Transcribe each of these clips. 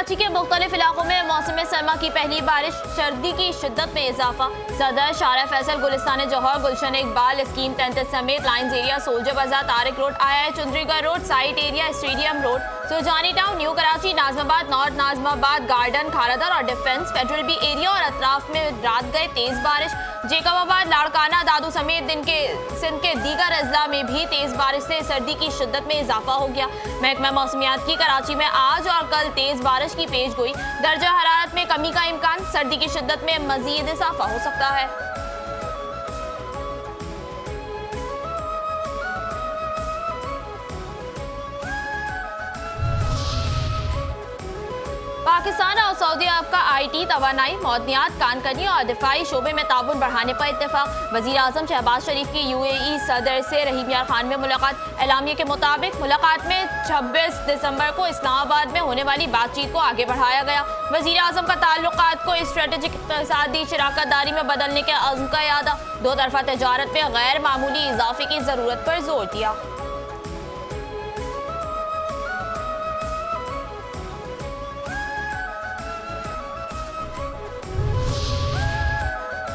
कराची के मुख्तलिफ इलाकों में मौसम सरमा की पहली बारिश, सर्दी की शिद्दत में इजाफा। सदर शारा फैसल, गुलिस्तान जौहर, गुलशन इकबाल, स्कीम 33 समेत lines area, soldier Bazaar, Tariq road, आया Chundrigar road, site area, stadium road, Surjani town, new Karachi, Nazimabad, north Nazimabad, garden, Kharadar और डिफेंस, फेडरल बी एरिया और अतराफ में रात गए तेज बारिश। जेकबाबाद, लाड़काना, दादू समेत सिंध के दीगर अजला में भी तेज बारिश से सर्दी की शिद्दत में इजाफा हो गया। महकमा मौसमियात की कराची में आज और कल तेज बारिश की पेश गोई। दर्जा हरारत में कमी का इम्कान, सर्दी की शिद्दत में मजीद इजाफा हो सकता है। पाकिस्तान और सऊदी अरब का IT, तवानाई, मौदनियात, कानकनी और दिफाई शोबे में ताउन बढ़ाने पर इत्तेफाक। वजीर आजम शहबाज शरीफ की UAE सदर से रहीम यार खान में मुलाकात। एलामिया के मुताबिक मुलाकात में 26 दिसंबर को इस्लामाबाद में होने वाली बातचीत को आगे बढ़ाया गया। वजीर आजम का ताल्लुकात को स्ट्रेटेजिक इक़्तिसादी शराकत दारी में बदलने के अज़्म का यादा। दो तरफा तजारत में गैर मामूली इजाफे की जरूरत पर जोर दिया।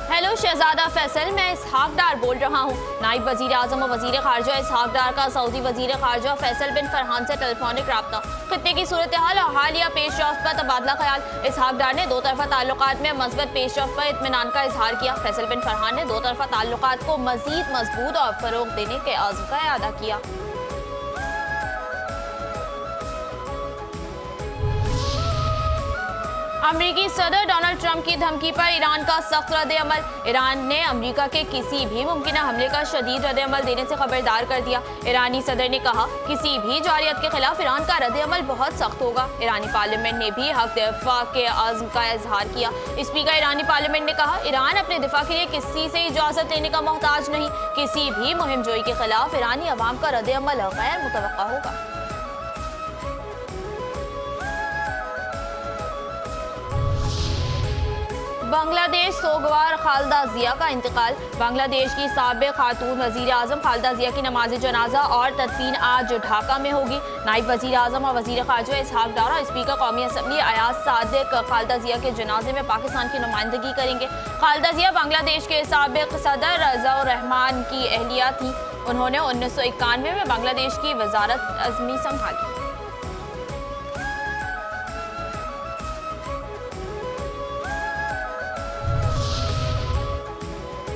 हेलो शहजादा फैसल, मैं इसहाक डार बोल रहा हूँ। नायब वजीर आजम और वजीर खारजा इसहाक डार का सऊदी वजीर खारजा फैसल बिन फरहान से टेलीफोनिक रब्ता, खत्ते की सूरत हाल और हालिया पेशरफ्त पर तबादला ख्याल। इसहाक डार ने दो तरफा ताल्लुकात में मस्बत पेशरफ्त पर इत्मीनान का इजहार किया। फैसल बिन फरहान ने दो तरफा ताल्लुकात को मजीद मजबूत और फरोग देने के अज़्म का इआदा किया। अमरीकी सदर डोनाल्ड ट्रंप की धमकी पर ईरान का सख्त रद्द-ए-अमल। ईरान ने अमरीका के किसी भी मुमकिन हमले का शदीद रद्द-ए-अमल देने से खबरदार कर दिया। ईरानी सदर ने कहा, किसी भी जारियत के खिलाफ ईरान का रद्द-ए-अमल बहुत सख्त होगा। ईरानी पार्लियामेंट ने भी हक दिफा के अज़्म का इजहार किया। स्पीकर ईरानी पार्लियामेंट ने कहा, ईरान अपने दिफा के लिए किसी से इजाजत लेने का मोहताज नहीं। किसी भी मुहिम जोई के खिलाफ ईरानी अवाम का रद्द-ए-अमल गैर मुतवक्का होगा। बांग्लादेश सोगवार खालिदा जिया का इंतकाल। बांग्लादेश की साबिक खातून वजीर आजम खालिदा जिया की नमाज जनाजा और तदफीन आज ढाका में होगी। नायब वजीर आजम और वजीर खारजा इसहाक डार और स्पीकर कौमी असम्बली अयाज सादिक खालिदा जिया के जनाजे में पाकिस्तान की नुमाइंदगी करेंगे। खालिदा जिया बांग्लादेश के साबिक सदर रज़ाउर रहमान की अहलिया थी। उन्होंने 1991 में बांग्लादेश की वजारत अज़मी संभाली।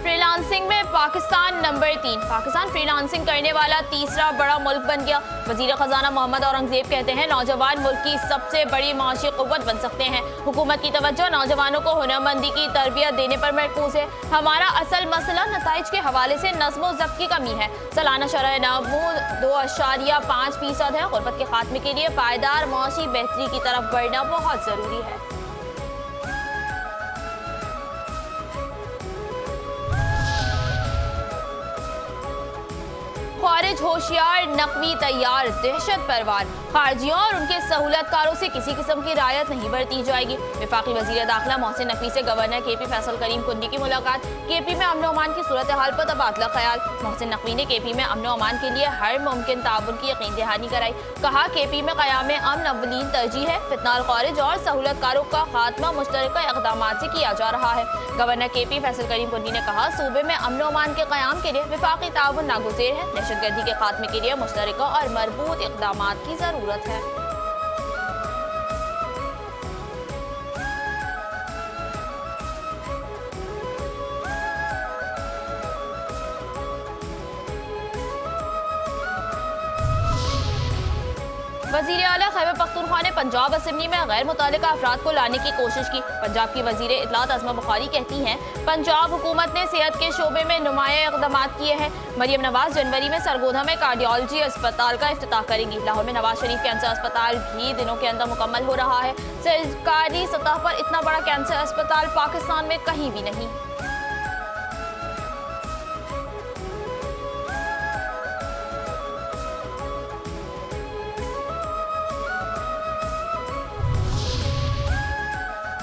फ्रीलांसिंग में पाकिस्तान नंबर 3। पाकिस्तान फ्रीलांसिंग करने वाला तीसरा बड़ा मुल्क बन गया। वजीर खजाना मोहम्मद औरंगजेब कहते हैं, नौजवान मुल्क की सबसे बड़ी माशी कुव्वत बन सकते हैं। हुकूमत की तवज्जो नौजवानों को हुनरमंदी की तरबियत देने पर मरकूज है। हमारा असल मसला नताइज के हवाले से नज़्म व ज़ब्त की कमी है। सालाना शरह नमू 2.5% है। गुर्बत के खात्मे के लिए पायदार माशी बेहतरी की तरफ बढ़ना बहुत ज़रूरी है। खारिज होशियार, नकवी तैयार, दहशत परवार। खारजियों और उनके सहूलतकारों से किसी किस्म की रायत नहीं बरती जाएगी। वफाकी वजीर दाखिला मोहसिन नकवी से गवर्नर KP फैसल करीम कुंडी की मुलाकात। KP में अमन अमान की सूरत हाल पर तबादला ख्याल। मोहसिन नकवी ने KP में अमन अमान के लिए हर मुमकिन ताउन की यकीन दहानी कराई। कहा, KP में क़याम अमन अव्वलीन तरजीह है। फितनाल खारिज और सहूलतकारों का खात्मा मुश्तरका इक़दाम से किया जा रहा है। गवर्नर KP फैसल करीम कुंडी ने कहा, सूबे में अमन अमान के क़याम के लिए वफाकी ताउन नागुज़ेर है। दहशतगर्दी के खात्मे के लिए मुश्तरका और मरबूत इक़दाम की ज़रूरत है। वज़ीर आला खैबर पख्तूनख्वा ने पंजाब असम्बली में गैर मुतल्लिका अफराद को लाने की कोशिश की। पंजाब की वज़ीर इत्तलात अज़मा बुखारी कहती हैं, पंजाब हुकूमत ने सेहत के शोबे में नुमाया इक़दाम किए हैं। मरियम नवाज जनवरी में सरगोधा में कार्डियोलॉजी अस्पताल का इफ्तिताह करेंगी। लाहौर में नवाज शरीफ कैंसर अस्पताल भी दिनों के अंदर मुकम्मल हो रहा है। सरकारी सतह पर इतना बड़ा कैंसर अस्पताल पाकिस्तान में कहीं भी नहीं।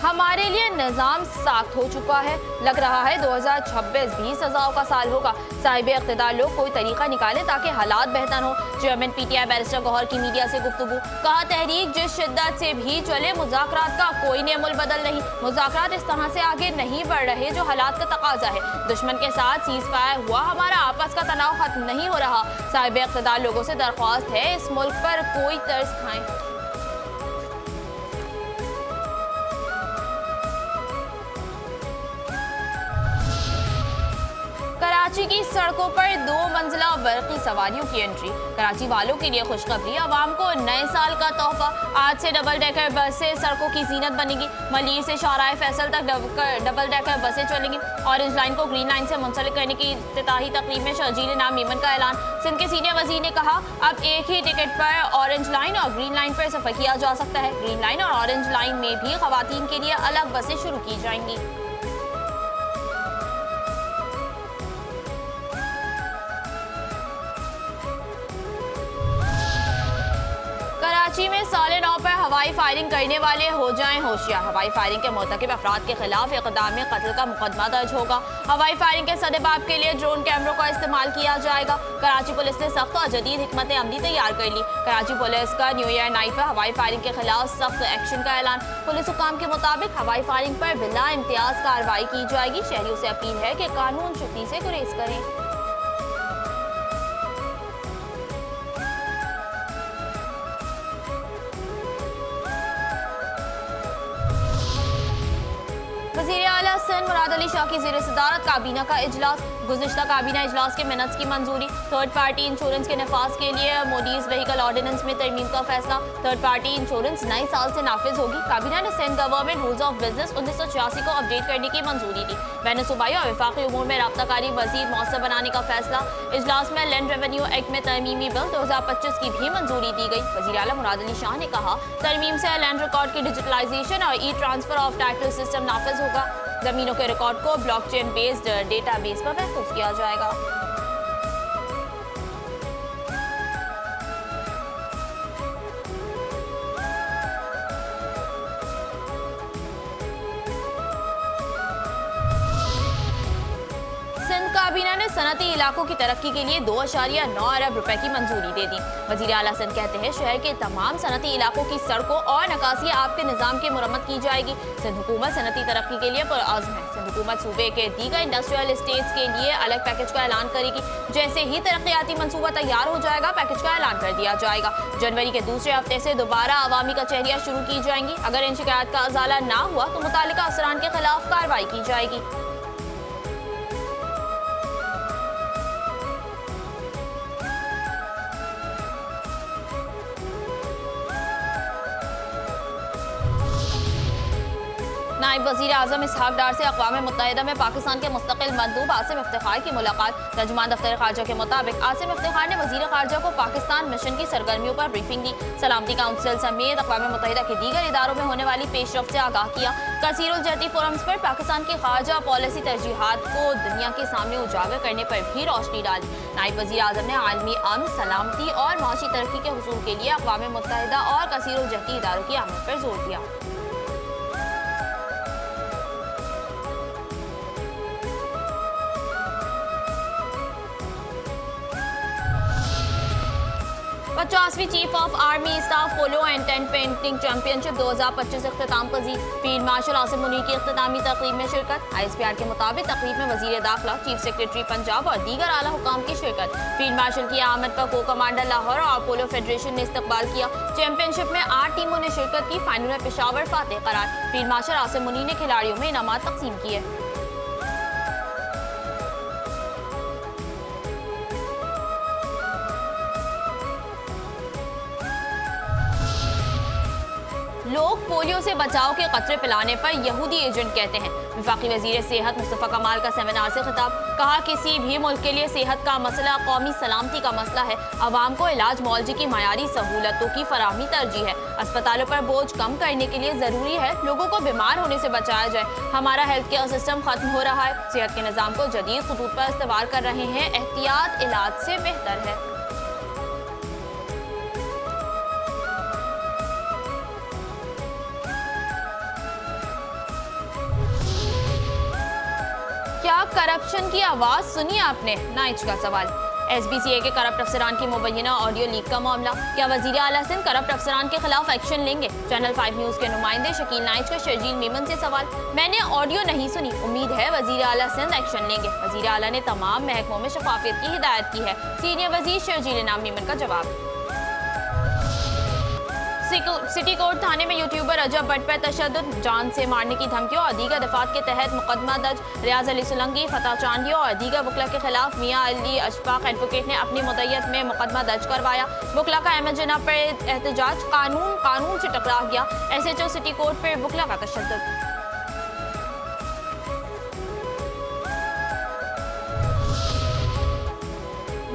हमारे लिए निज़ाम साख्त हो चुका है। लग रहा है 2026 भी सजाओं का साल होगा। साहिब इख्तिदार लोग कोई तरीका निकाले ताकि हालात बेहतर हो। चेयरमैन PTI बैरिस्टर गौहर की मीडिया से गुफ्तगू, कहा तहरीक जिस शिद्दत से भी चले मुज़ाकरात का कोई नेमुल बदल नहीं। मुज़ाकरात इस तरह से आगे नहीं बढ़ रहे जो हालात का तकाजा है। दुश्मन के साथ सीज फायर हुआ, हमारा आपस का तनाव खत्म नहीं हो रहा। साहिब इख्तिदार लोगों से दरख्वास्त है इस मुल्क पर कोई तर्स खाएं। कराची की सड़कों पर 2 मंजिला बरकी सवारियों की एंट्री। कराची वालों के लिए खुशखबरी, आवाम को नए साल का तोहफा। आज से डबल डेकर बसें सड़कों की जीनत बनेगी। मलिर से शाहराह फैसल तक डबल डेकर बसें चलेंगी। ऑरेंज लाइन को ग्रीन लाइन से मुंसलिक करने की इफ्तिताही तकरीब में शर्जील नाम मीमन का ऐलान। सिंध के सीनियर वजीर ने कहा अब एक ही टिकट पर ऑरेंज लाइन और ग्रीन लाइन पर सफर किया जा सकता है। ग्रीन लाइन और ऑरेंज लाइन में भी खवातीन के लिए अलग बसें शुरू की जाएंगी। कराची में साले 9 पर हवाई फायरिंग करने वाले हो जाएं होशियार। हवाई फायरिंग के मुर्तकिब अफराद के खिलाफ इक़दाम कत्ल का मुकदमा दर्ज होगा। हवाई फायरिंग के सदेबाब के लिए ड्रोन कैमरों का इस्तेमाल किया जाएगा। कराची पुलिस ने सख्त और जदीद हिकमत अमली तैयार कर ली। कराची पुलिस का न्यू ईयर नाइट पर हवाई फायरिंग के खिलाफ सख्त एक्शन का ऐलान। पुलिस हुकाम के मुताबिक हवाई फायरिंग पर बिला इम्तियाज कार्रवाई की जाएगी। शहरियों से अपील है कि कानून शुक्ति से गुरेज करें। वज़ीर आला सिंध मुराद अली शाह की ज़ेर सदारत काबीना का इजलास। गुज़िश्ता काबीना इजलास के मिनट्स की मंजूरी। थर्ड पार्टी इंश्योरेंस के नफाज के लिए मोडीज व्हीकल ऑर्डिनेंस में तरमीम का फैसला। थर्ड पार्टी इंश्योरेंस नए साल से नाफिज होगी। काबीना ने Sindh government rules of business 1986 को अपडेट करने की मंजूरी दी। बैन सूबाई और वफाकी उमूर में राब्ताकारी मज़ीद मौसर बनाने का फैसला। इजलास में लैंड रेवेन्यू एक्ट में तरमीमी बिल 2025 की भी मंजूरी दी गई। वज़ीर आला मुराद अली शाह ने कहा तरमीम से लैंड रिकॉर्ड की डिजिटलाइजेशन और ट्रांसफर ऑफ टाइटल सिस्टम नाफिज होगा। जमीनों के रिकॉर्ड को ब्लॉकचेन बेस्ड डेटाबेस पर महफूज किया जाएगा। काबीना ने सनती इलाकों की तरक्की के लिए 2.9 अरब रुपए की मंजूरी दे दी। वजीर आला सिंध कहते हैं शहर के तमाम सनती इलाकों की सड़कों और नकासी आब के निजाम की मुरम्मत की जाएगी। सिंध हुकूमत सनती तरक्की के लिए पुरअज़्म है। सिंध हुकूमत सूबे के दीगर इंडस्ट्रियल स्टेट्स के लिए अलग पैकेज का ऐलान करेगी। जैसे ही तरक्याती मनसूबा तैयार हो जाएगा पैकेज का ऐलान कर दिया जाएगा। जनवरी के दूसरे हफ्ते से दोबारा अवामी कचहरियाँ शुरू की जाएंगी। अगर इन शिकायत का अजाला ना हुआ तो मुतालिका अफसरान के खिलाफ कार्रवाई की जाएगी। नायब वज़ीर आज़म इसहाक डार से अक़वाम मुत्तहिदा में पाकिस्तान के मुस्तक़िल मंदूब आसिम इफ्तिखार की मुलाकात। तर्जुमान दफ्तर ख़ारजा के मुताबिक आसिम इफ्तिखार ने वज़ीर ख़ारजा को पाकिस्तान मिशन की सरगर्मियों पर ब्रीफिंग दी। सलामती काउंसिल समेत अक़वाम मुत्तहिदा के दीगर इदारों में होने वाली पेशरफ्त से आगाह किया। कसीरुल जहती फोरम्स पर पाकिस्तान की ख़ारजा पॉलिसी तरजीहात को दुनिया के सामने उजागर करने पर भी रोशनी डाली। नायब वज़ीर आज़म ने आलमी अमन, सलामती और माशी तरक्की के हुसूल के लिए अक़वाम मुत्तहिदा और कसीरुल जहती इदारों की आमद पर जोर दिया। पचासवीं chief of army staff polo and tent pegging championship 2025 अख्ताम पजीर। फील्ड मार्शल आसिम मुनीर की अख्तामी तकरीब में शिरकत। ISPR के मुताबिक तकरीब में वजीर दाखिला, चीफ सेक्रेटरी पंजाब और दीगर आला हुकाम की शिरकत। फील्ड मार्शल की आमद का को कमांडर लाहौर और पोलो फेडरेशन ने इस्तकबाल किया। चैंपियनशिप में 8 टीमों ने शिरकत की। फाइनल में पेशावर फातेह करार। फील्ड मार्शल आसिम मुनीर ने खिलाड़ियों में इनामात तकसीम किए। लोग पोलियो से बचाव के कतरे पिलाने पर यहूदी एजेंट कहते हैं। वफाकी वजीर सेहत मुस्तफ़ा कमाल का सेमिनार से खिताब। कहा किसी भी मुल्क के लिए सेहत का मसला कौमी सलामती का मसला है। अवाम को इलाज मुआवजे की मायारी सहूलतों की फराहमी तरजीह है। अस्पतालों पर बोझ कम करने के लिए ज़रूरी है लोगों को बीमार होने से बचाया जाए। हमारा हेल्थ केयर सिस्टम खत्म हो रहा है। सेहत के निज़ाम को जदीद खतूत पर इस्तेमाल कर रहे हैं। एहतियात इलाज से बेहतर है। क्या करप्शन की आवाज सुनी आपने? नाइच का सवाल। SBCA के करप्ट अफसरान की मुबैना ऑडियो लीक का मामला, क्या वजीर आला सिंध करप्ट अफसरान के खिलाफ एक्शन लेंगे? चैनल 5 न्यूज के नुमाइंदे शकील नाइच का शर्जील मेमन से सवाल। मैंने ऑडियो नहीं सुनी, उम्मीद है वजीर आला सिंध एक्शन लेंगे। वजीर आला ने तमाम महकमों में शफाफियत की हिदायत की है। सीनियर वजीर शर्जील नाम मेमन का जवाब। सिटी कोर्ट थाने में यूट्यूबर अजब भट्ट पर तशद्दुद, जान से मारने की धमकियों और दीगर दफात के तहत मुकदमा दर्ज। रियाज अली सोलंकी, फतह चांदिया और दीगर वकला के खिलाफ मियां अली अशफाक एडवोकेट ने अपनी मुद्दत में मुकदमा दर्ज करवाया। वकला का अहमद जना पर एहतजाज, कानून से टकरा गया। SHO सिटी कोर्ट पर वकला का तशद्दुद।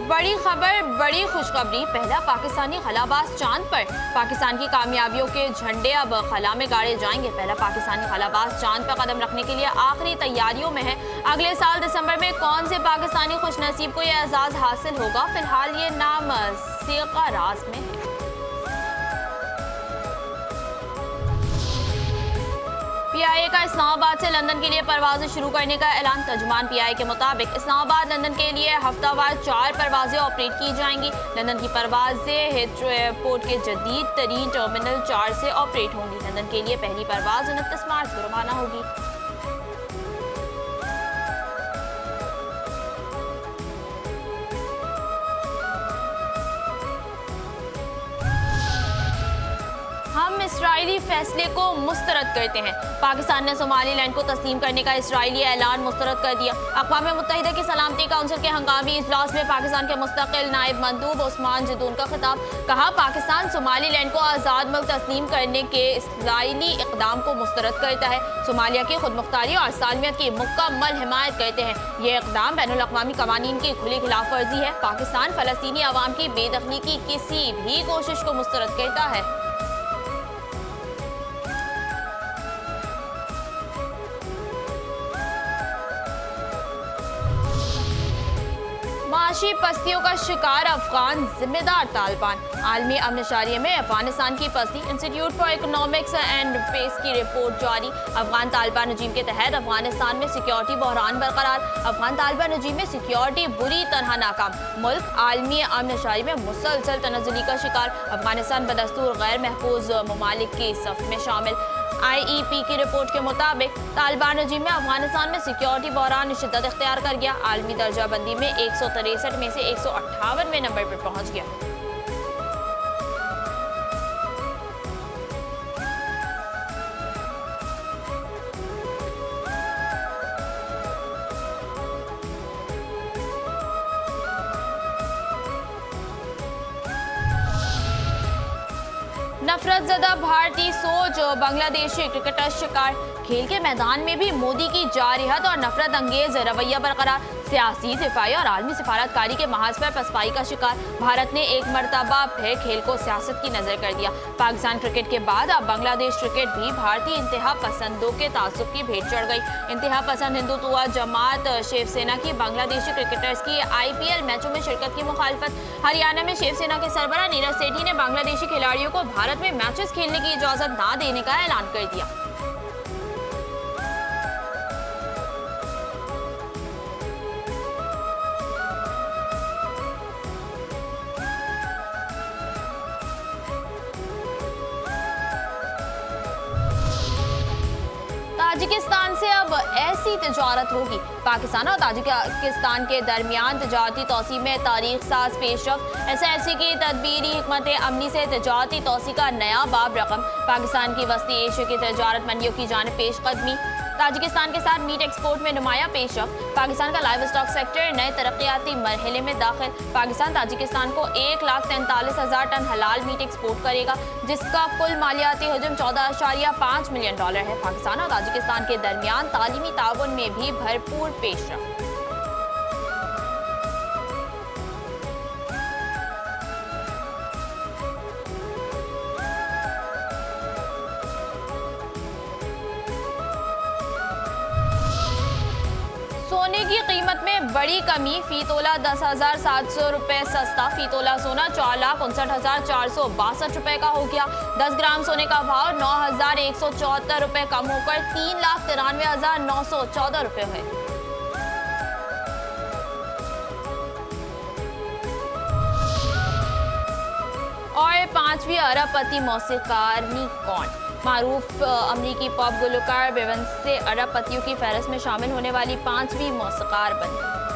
बड़ी खबर, बड़ी खुशखबरी, पहला पाकिस्तानी खलाबाज चांद पर। पाकिस्तान की कामयाबियों के झंडे अब खला में गाड़े जाएंगे। पहला पाकिस्तानी खलाबाज चांद पर कदम रखने के लिए आखिरी तैयारियों में है। अगले साल दिसंबर में कौन से पाकिस्तानी खुशनसीब को यह एजाज हासिल होगा? फिलहाल ये नाम सीगा राज में है। PIA का इस्लामाबाद से लंदन के लिए परवाजें शुरू करने का ऐलान। तर्जुमान PIA के मुताबिक इस्लामाबाद लंदन के लिए हफ्तावार 4 परवाजें ऑपरेट की जाएंगी। लंदन की परवाजें हीथ्रो एयरपोर्ट के जदीद तरीन टर्मिनल 4 से ऑपरेट होंगी। लंदन के लिए पहली परवाज 29 मार्च को रवाना होगी। हम इसराइली फैसले को मुस्तरद करते हैं। पाकिस्तान ने सोमालीलैंड को तस्लीम करने का इसराइली ऐलान मुस्तरद कर दिया। अक़वाम मुत्तहिदा की सलामती काउंसिल के हंगामी इजलास में पाकिस्तान के मुस्तकिल नायब मंदूब उस्मान जदून का खिताब। कहा, पाकिस्तान सोमालीलैंड को आज़ाद मुल्क तस्लीम करने के इसराइली इक़दाम को मुस्तरद करता है। सोमालिया की खुदमुख्तारी और सालमियत की मुकम्मल हिमायत करते हैं। ये इक़दाम बैनुल अक़वामी क़वानीन की खुली खिलाफ वर्जी है। पाकिस्तान फ़लस्तीनी अवाम की बेदखली की किसी भी कोशिश को मुस्तरद करता है। माशी पस्तियों का शिकार अफगान, जिम्मेदार तालिबान। आलमी अमन शारिये में अफगानिस्तान की पस्ती। Institute for economics and peace की रिपोर्ट जारी। अफगान तालिबान रजीम के तहत अफगानिस्तान में सिक्योरिटी बहरान बरकरार। अफगान तालिबान रजीम में सिक्योरिटी बुरी तरह नाकाम। मुल्क आलमी अमन शारिये में मुसलसल तनज़्ज़ुली का शिकार। अफगानिस्तान बदस्तूर गैर महफूज ममालिक की सफ में शामिल। IEP की रिपोर्ट के मुताबिक तालिबान रजीम में अफगानिस्तान में सिक्योरिटी बहरान शिद्दत इख्तियार कर गया। आलमी दर्जा बंदी में 163 में से 158वें नंबर पर पहुंच गया। नफरत ज़दा भारतीय सोच, बांग्लादेशी क्रिकेटर शिकार। खेल के मैदान में भी मोदी की जारहत और नफरत अंगेज रवैया बरकरार। सियासी, दिफाई और आलमी सिफारतकारी के महाज पर पसपाई का शिकार। भारत ने एक मरतबा फिर खेल को सियासत की नजर कर दिया। पाकिस्तान क्रिकेट के बाद अब बांग्लादेश क्रिकेट भी भारतीय इंतहा पसंदों के तासुब की भेंट चढ़ गई। इंतहा पसंद हिंदुत्व जमात शिवसेना की बांग्लादेशी क्रिकेटर्स की IPL मैचों में शिरकत की मुखालफत। हरियाणा में शिवसेना के सरबराह नीरज सेठी ने बांग्लादेशी खिलाड़ियों को भारत में मैचेस खेलने की इजाजत न देने का ऐलान कर दिया। ताजिकिस्तान से अब ऐसी तिजारत होगी। पाकिस्तान और ताजिकिस्तान के दरमियान तिजारती तौसी में तारीख साज पेशरफ। SIFC की तदबीरी हिकमत अमली से तिजारती तौसी का नया बाब रकम। पाकिस्तान की वस्ती एशिया की तिजारत मंडियों की जानिब पेशकदमी। ताजिकिस्तान के साथ मीट एक्सपोर्ट में नुमाया पेशरफ। पाकिस्तान का लाइव स्टॉक सेक्टर नए तरक्याती मरहले में दाखिल। पाकिस्तान ताजिकिस्तान को 1,43,000 टन हलाल मीट एक्सपोर्ट करेगा, जिसका कुल मालियाती हजम $14.5 मिलियन है। पाकिस्तान और ताजिकिस्तान के दरमियान तालीमी ताउन में भी भरपूर पेशरफ। सोने की कीमत में बड़ी कमी। फी तोला 10,700 रुपए सस्ता। फी तोला सोना 4,59,462 रुपए का हो गया। 10 ग्राम सोने का भाव 9,174 रुपए कम होकर 3,93,914 रुपए है। में पांचवी अरबपति मौसीकार कौन? मारूफ अमरीकी पॉप गुलकार बेवंसे अरबपतियों की फहरिस्त में शामिल होने वाली पांचवी मौसीकार बनी।